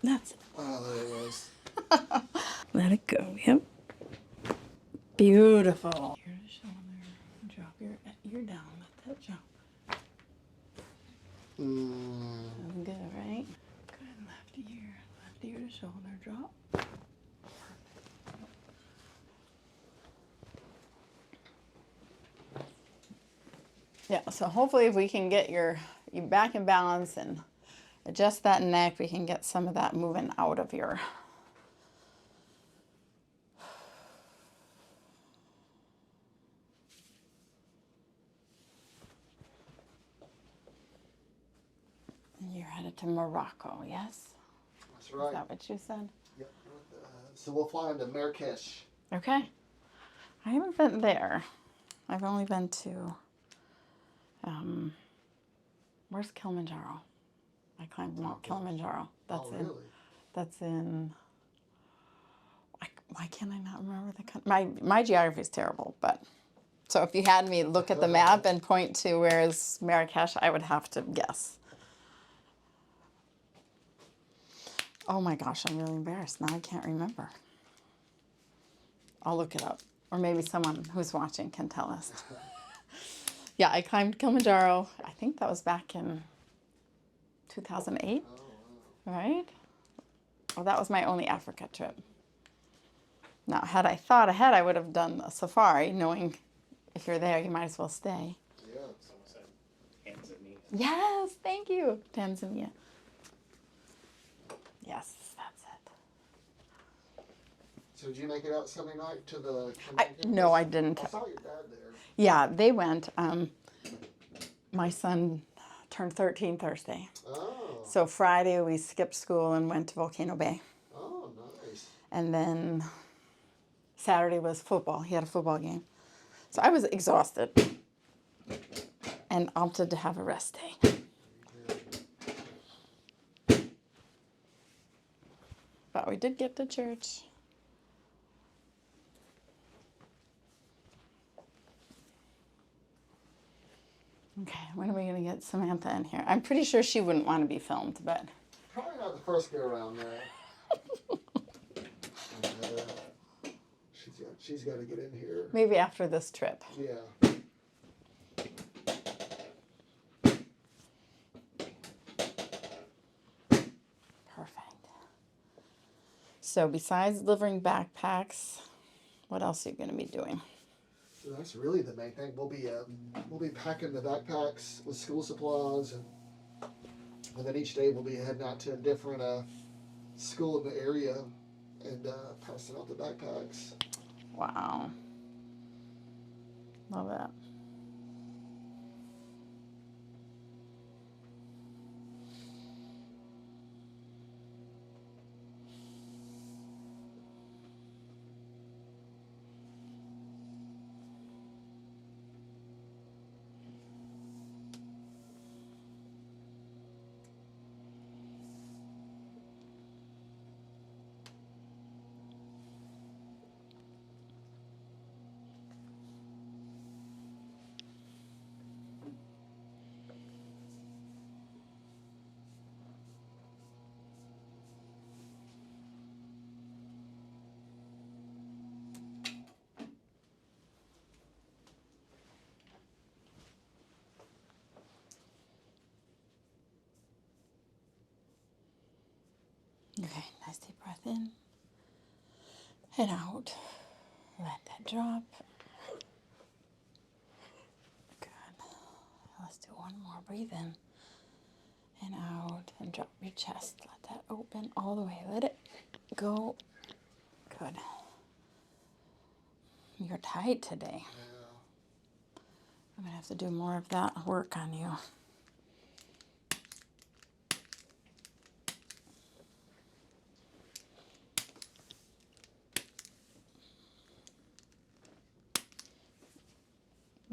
That's it. Oh, there it was. Let it go. Yep. Beautiful. Here to shoulder. Drop your ear down. Let that jump. Sounds good, right? Good. Left ear to shoulder. Drop. Yeah, so hopefully if we can get you back in balance and adjust that neck, we can get some of that moving out of your... You're headed to Morocco, yes? That's right. Is that what you said? Yep. So we'll fly into Marrakesh. Okay. I haven't been there. I've only been to, where's Kilimanjaro? I climbed Mount Kilimanjaro. That's really? That's in, why can't I not remember the country? My geography is terrible, but, so if you had me look at the map and point to where is Marrakesh, I would have to guess. Oh my gosh, I'm really embarrassed. Now I can't remember. I'll look it up. Or maybe someone who's watching can tell us. Yeah, I climbed Kilimanjaro. I think that was back in 2008, right? Well, that was my only Africa trip. Now, had I thought ahead, I would have done a safari, knowing if you're there, you might as well stay. Yeah. Someone said Tanzania. Yes, thank you. Tanzania. Yes, that's it. So did you make it out Sunday night to the... No, I didn't. I saw your dad there. Yeah, they went. My son turned 13 Thursday. Oh. So Friday we skipped school and went to Volcano Bay. Oh, nice. And then Saturday was football. He had a football game. So I was exhausted and opted to have a rest day. But we did get to church. Okay, when are we going to get Samantha in here? I'm pretty sure she wouldn't want to be filmed, but... Probably not the first go around there. She's got to get in here. Maybe after this trip. Yeah. Perfect. So besides delivering backpacks, what else are you going to be doing? So that's really the main thing. We'll be packing the backpacks with school supplies, and then each day we'll be heading out to a different school in the area and passing out the backpacks. Wow. Love that. Okay, nice deep breath in and out. Let that drop. Good. Let's do one more. Breathe in and out and drop your chest. Let that open all the way. Let it go. Good. You're tight today. Yeah. I'm going to have to do more of that work on you.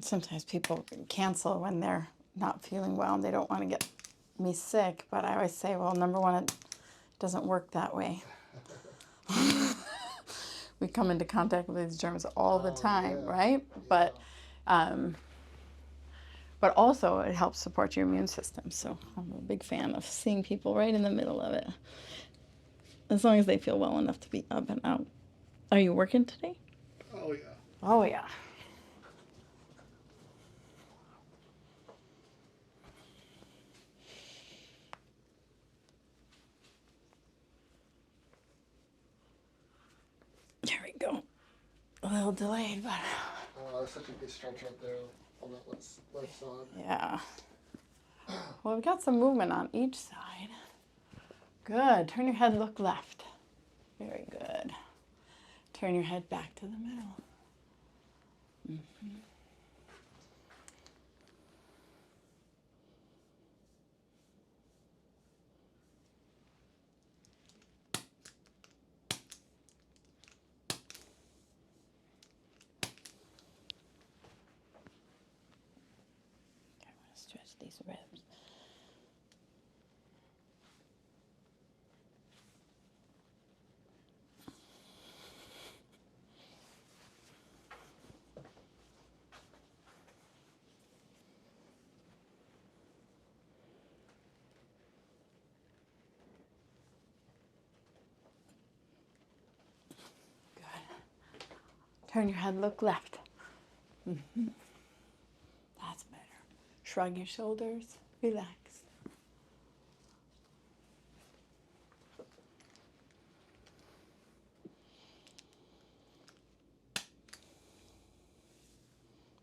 Sometimes people cancel when they're not feeling well and they don't want to get me sick, but I always say, well, number one, it doesn't work that way. We come into contact with these germs all the time, yeah. right? Yeah. But also it helps support your immune system. So I'm a big fan of seeing people right in the middle of it. as long as they feel well enough to be up and out. Are you working today? Oh, yeah. Oh, yeah. There we go. A little delayed, but Oh, that's such a good stretch right there on that left side. yeah. Well, we've got some movement on each side. Good. Turn your head, look left. Very good. Turn your head back to the middle. Okay, I'm going to stretch these ribs. Turn your head, look left. That's better. Shrug your shoulders, relax.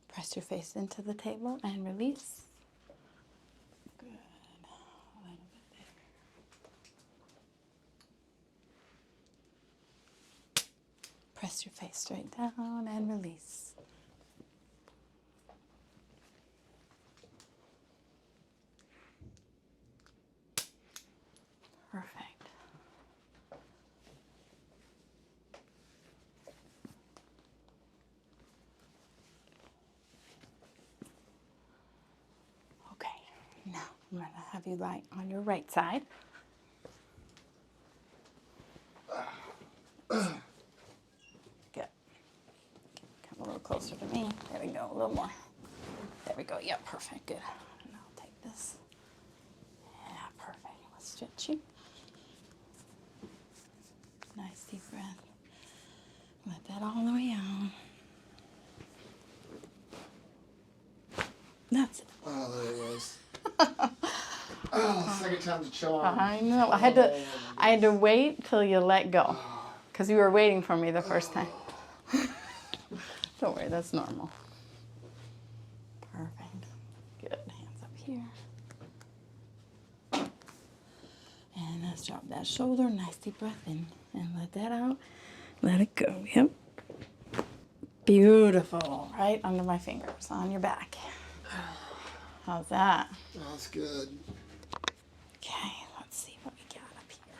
Press your face into the table and release. Good. A little bit there. Press your face straight down and release. Perfect. Okay, now I'm going to have you lie on your right side. Good. Come a little closer to me. There we go, a little more. There we go, yeah, perfect, good. And I'll take this. Yeah, perfect. Let's stretch you. Nice deep breath. Let that all the way out. That's it. Oh, there it was. Oh, second time's a charm. I know. I had to wait till you let go, because you were waiting for me the first time. Don't worry, that's normal. Perfect. Good. Hands up here. And let's drop that shoulder. Nice deep breath in. And let that out. Let it go. Yep. Beautiful. Right under my fingers on your back. How's that? That's good. Okay, let's see what we got up here.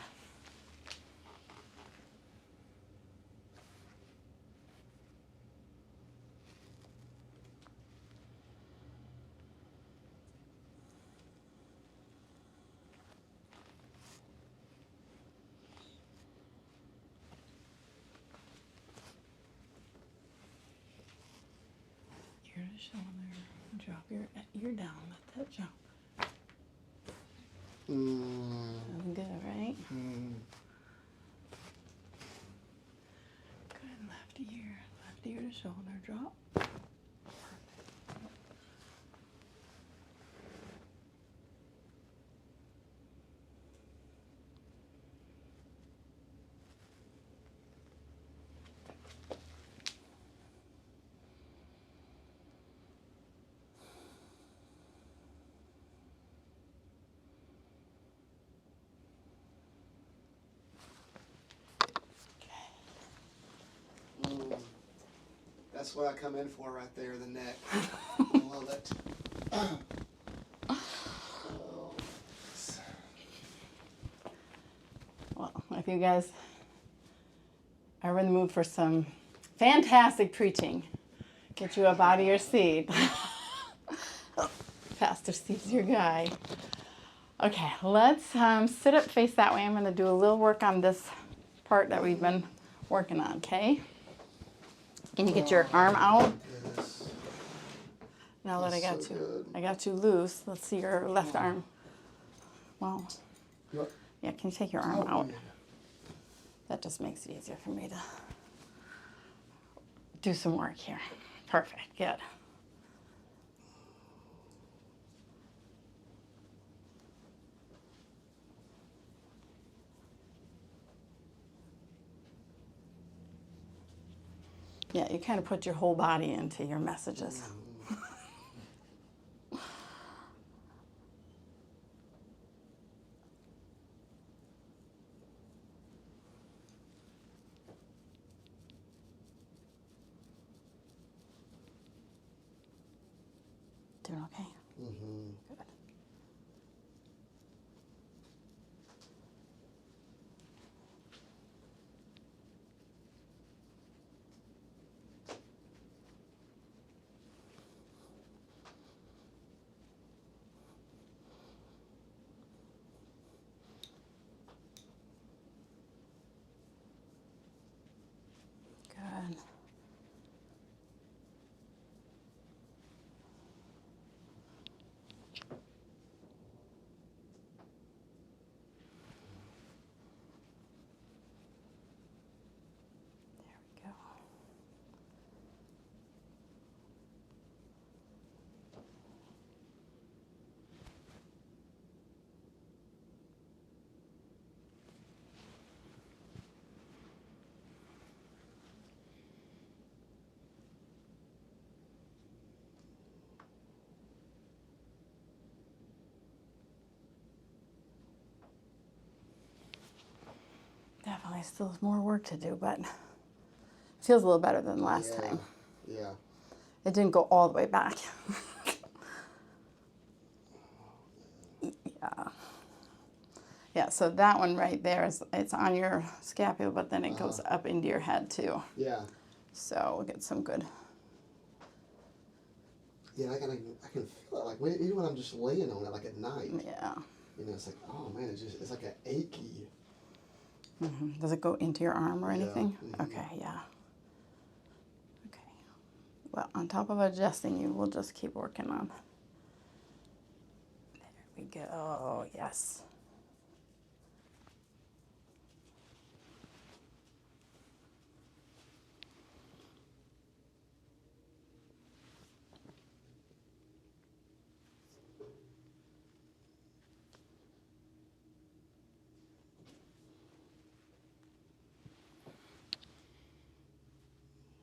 Ear to shoulder. Drop your ear down. Let that drop. Feeling good, right? Good. Left ear to shoulder. Drop. That's what I come in for right there, the neck. I love it. Well, if you guys are in the mood for some fantastic preaching, get you up out of your seat. Pastor Steve's your guy. Okay, let's sit up, face that way. I'm going to do a little work on this part that we've been working on, okay? Can you get your arm out? Yes. Now that I got so you, good. I got you loose. Let's see your left arm. Well, What? yeah, can you take your arm out? That just makes it easier for me to do some work here. Perfect, good. Yeah, you kind of put your whole body into your messages. Doing okay? Mm-hmm. Good. Good. There we go. Definitely still more work to do, but feels a little better than last time. Yeah. It didn't go all the way back. Yeah. Yeah, so that one right there is, it's on your scapula, but then it goes up into your head too. Yeah. So we'll get some good. Yeah, I can feel it, like even when I'm just laying on it, like at night. Yeah. You know, it's like, oh man, it's like an achy. Mm-hmm. Does it go into your arm or anything? Mm-hmm. Okay, yeah. Okay. Well, on top of adjusting you, we'll just keep working on. There we go. Oh, yes.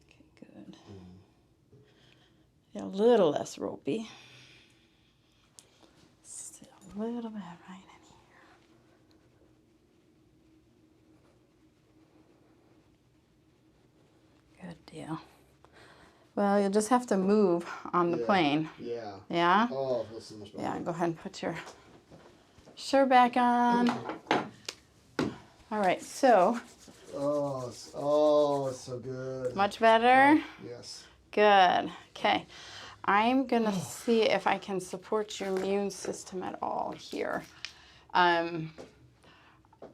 Okay, good. Yeah, a little less ropey. Still a little bit right in here. Good deal. Well, you'll just have to move on the plane. Yeah. Yeah? Oh, it feels so much better. Yeah, go ahead and put your shirt back on. All right, so. Oh, it's so good. Much better? Yes. Good. Okay. I'm going to see if I can support your immune system at all here.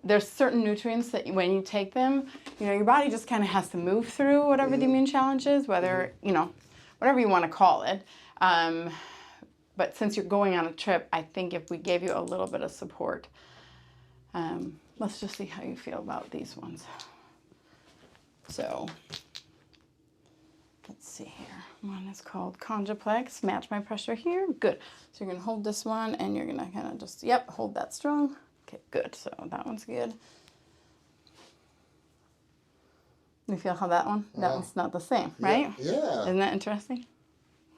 There's certain nutrients that when you take them, your body just kind of has to move through whatever the immune challenge is, whether, whatever you want to call it. But since you're going on a trip, I think if we gave you a little bit of support, let's just see how you feel about these ones. So, let's see here. One is called Conjuplex. Match my pressure here. Good. So you're going to hold this one and you're going to kind of just, hold that strong. Okay, good. So that one's good. You feel how that one? That one's not the same, right? Yeah. Isn't that interesting?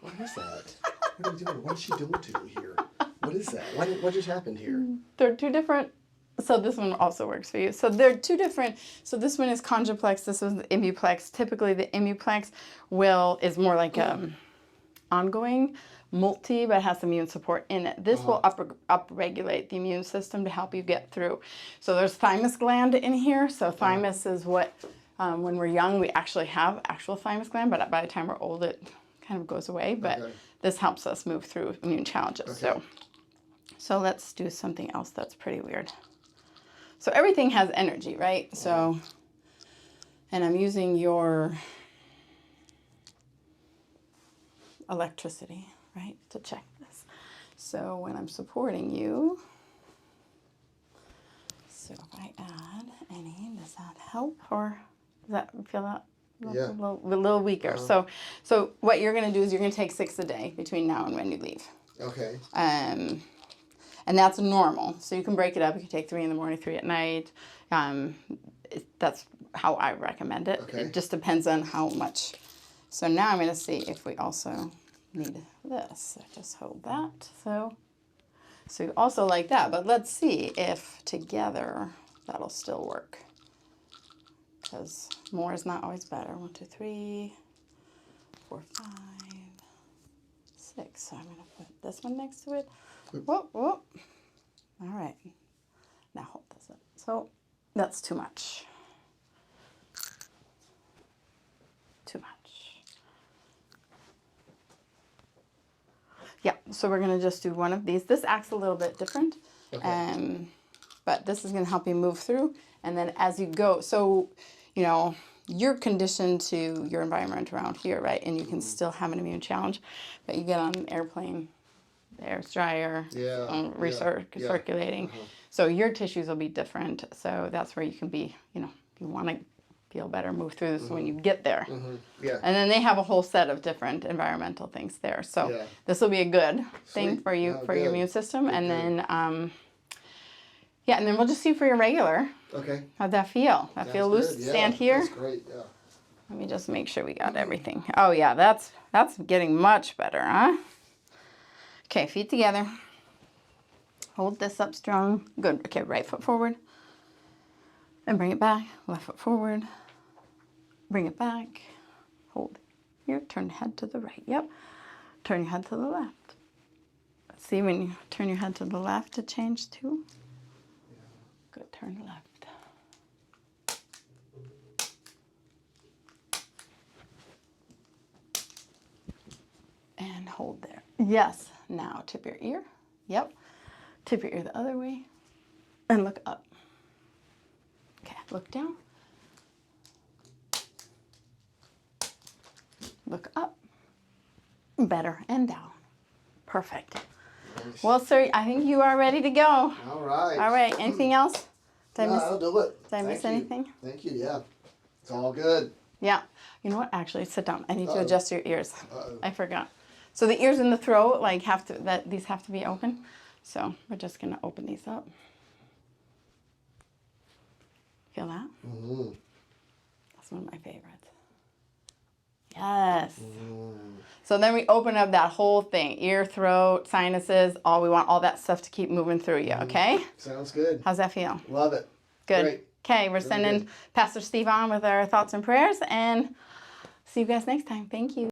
What is that? What are you doing? What is she doing to me here? What is that? What just happened here? They're two different. So this one also works for you. So they're two different. So this one is Conjuplex. This one's the Immuplex. Typically the Immuplex is more like ongoing, multi, but has immune support in it. This will upregulate the immune system to help you get through. So there's thymus gland in here. So thymus is what, when we're young, we actually have actual thymus gland, but by the time we're old, it kind of goes away. But this helps us move through immune challenges. So let's do something else that's pretty weird. So everything has energy, right? So, and I'm using your electricity, right, to check this. So when I'm supporting you, so So if I add any, does that help, or does that feel that Yeah. a little weaker? So what you're going to do is you're going to take 6 a day between now and when you leave. Okay. And that's normal. So you can break it up. You can take 3 in the morning, 3 at night. That's how I recommend it. Okay. It just depends on how much. So now I'm going to see if we also need this. So just hold that. So you also like that. But let's see if together that'll still work. Because more is not always better. 1, 2, 3, 4, 5, 6. So I'm going to put this one next to it. Whoop, whoop. All right. Now hold this up. So that's too much. Too much. Yeah, so we're going to just do one of these. This acts a little bit different. Okay. But this is going to help you move through. And then as you go, so, you know, you're conditioned to your environment around here, right? And you can still have an immune challenge. But you get on an airplane, the air's drier, recirculating. So your tissues will be different. So that's where you can be, you know, if you want to feel better, move through this when you get there. Yeah. And then they have a whole set of different environmental things there. So this will be a good thing for you, for your immune system. And then, yeah, and then we'll just see for your regular. Okay. How'd that feel? That feel loose? Good. Yeah, Stand here? that's great, yeah. Let me just make sure we got everything. Oh, yeah, that's getting much better, huh? Okay, feet together. Hold this up strong. Good. Okay, right foot forward. And bring it back. Left foot forward. Bring it back. Hold here. Turn your head to the right. Yep. Turn your head to the left. See when you turn your head to the left to change too? Good. Turn left. And hold there. Yes. Now tip your ear. Yep. Tip your ear the other way. And look up. Okay. Look down. Look up. Better. And down. Perfect. Nice. Well, sir, I think you are ready to go. All right. All right. Anything else? I'll do it. Did I miss anything? Thank you, yeah. It's all good. Yeah. You know what? Actually, sit down. I need to adjust your ears. Uh-oh. I forgot. So the ears and the throat, like, these have to be open. So we're just going to open these up. Feel that? Mm-hmm. That's one of my favorites. Yes. So then we open up that whole thing. Ear, throat, sinuses, we want all that stuff to keep moving through you, okay? Sounds good. How's that feel? Love it. Good. Great. Okay, we're sending Pastor Steve on with our thoughts and prayers, and see you guys next time. Thank you.